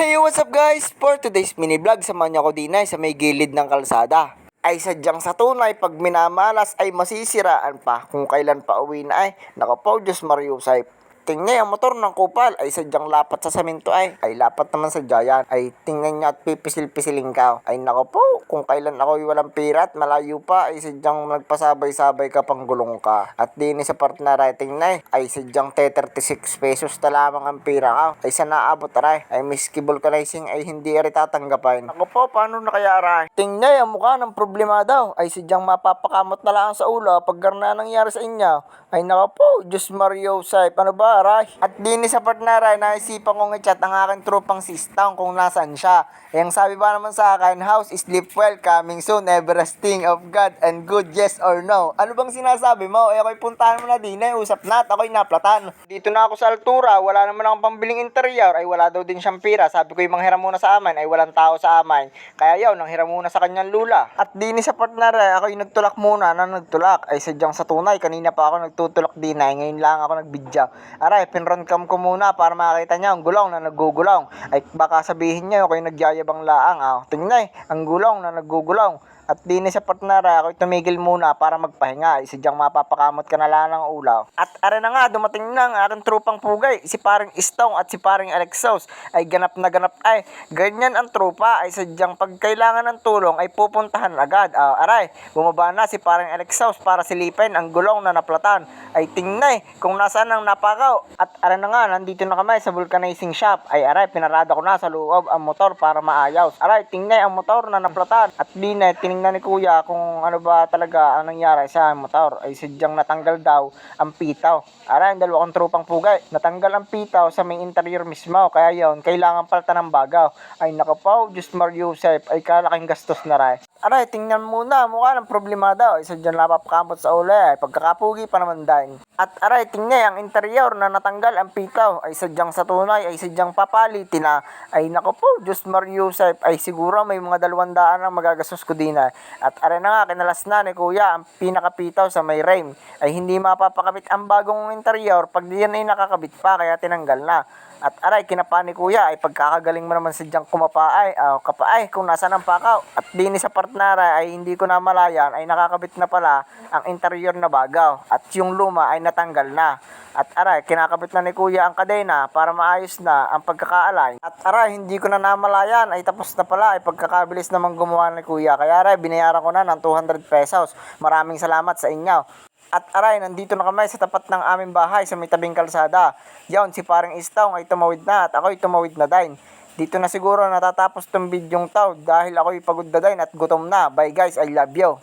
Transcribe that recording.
Hey, what's up guys? For today's mini vlog, samahan niyo ako din ay sa may gilid ng kalsada. Ay sadyang sa tunay, pag minamalas ay masisiraan pa. Kung kailan pa uwi na ay, nako po, Diyos Mariusay. Tingnan ang motor ng kupal ay sadyang lapat sa semento ay lapat naman sa giant. Ay tingnan niya at pipisil-pisiling ka. Ay nako po, kung kailan ako walang pira at malayo pa ay sadyang nagpasabay-sabay ka pang gulong ka. At din sa part na rating na ay sadyang 36 pesos na lamang ang pira ka. Ay sa naabot aray ay miski vulcanizing ay hindi ari tatanggapin. Nako po, paano na kaya aray? Tingnan ang mukha ng problema daw ay sadyang mapapakamot na lang sa ulo pag na nangyari sa inyo. Ay nako po, Diyos Mario Sai, paano ba aray? At din sa part na aray, naisipan kong i-chat ang aking tropang sistang kung nasaan siya. Yung sabi ba naman sa akin, house sleep well, coming soon, everlasting of God and good, yes or no? Ano bang sinasabi mo? Ako'y puntahan mo na din usap na at ako'y naplatan. Dito na ako sa altura, wala naman akong pambiling interior, ay wala daw din siyang pira. Sabi ko yung manghiram muna sa amin, ay walang tao sa amin. Kaya yaw, nanghiram muna sa kanyang lula. At din sa part na aray, ako'y nagtulak muna na nagtulak. Ay sadyang sa tunay, kanina pa ako nagtutulak din ay ngayon lang ako nagbidya. Aray, pinrun cam ko muna para makita niya ang gulong na naggugulong. Ay baka sabihin niya ako'y nagyayabang laang. Tingnan, ang gulong na naggugulong. At din sa partnera, ako'y tumigil muna para magpahinga. Sadyang mapapakamot ka na lang ng ulaw. At are na nga, dumating na ang aking trupang pugay. Si paring Istong at si paring Alexos ay ganap na ganap ay. Ganyan ang trupa ay sadyang pag kailangan ng tulong ay pupuntahan agad. Aray, bumaba na si paring Alexos para silipin ang gulong na naplatan. Ay tingnan kung nasaan ang napakaw. At are na nga, nandito na kami sa vulcanizing shop. Ay aray, pinarada ko na sa loob ang motor para maayos. Aray, tingnan ang motor na naplatan. At tiningnan ni kuya kung ano ba talaga ang nangyari sa motor. Ay sadyang natanggal daw ang pitaw. Aray, ang dalawa kong tropang pugay. Natanggal ang pitaw sa may interior mismo. Kaya yon, kailangan palta ng bagaw. Ay nakapaw, Diyos Mario Joseph, ay kalaking gastos na rin. Aray, tingnan muna, mukha ng problema daw. Ay sadyang napapakamot sa uli. Ay pagkakapugi pa naman din. At aray, tingnan ang interior na natanggal ang pitaw. Ay sadyang sa tunay, ay sadyang papalitin na. Ay nako po, Diyos Mario Joseph, ay siguro may mga 200 ang magagastos ko din. At aray na nga, kinalas na ni kuya ang pinakapitaw sa may rim. Ay hindi mapapakabit ang bagong interior pag diyan ay nakakabit pa, kaya tinanggal na. At aray, kinapa ni kuya ay pagkakagaling mo naman sadyang kumapaay, kapaay kung nasaan ang pakaw. At din sa partnera ay hindi ko namalayan ay nakakabit na pala ang interior na bagaw. At yung luma ay natanggal na. At aray, kinakabit na ni kuya ang kadena para maayos na ang pagkakaalay. At aray, hindi ko na namalayan ay tapos na pala ay pagkakabilis naman gumawa ni kuya. Kaya aray, binayaran ko na ng 200 pesos. Maraming salamat sa inyo. At aray, nandito na kami sa tapat ng aming bahay sa may tabing kalsada. Yon, si paring Istong ay tumawid na at ako'y tumawid na din. Dito na siguro natatapos tong bidyong tao dahil ako'y pagod na din at gutom na. Bye guys, I love you.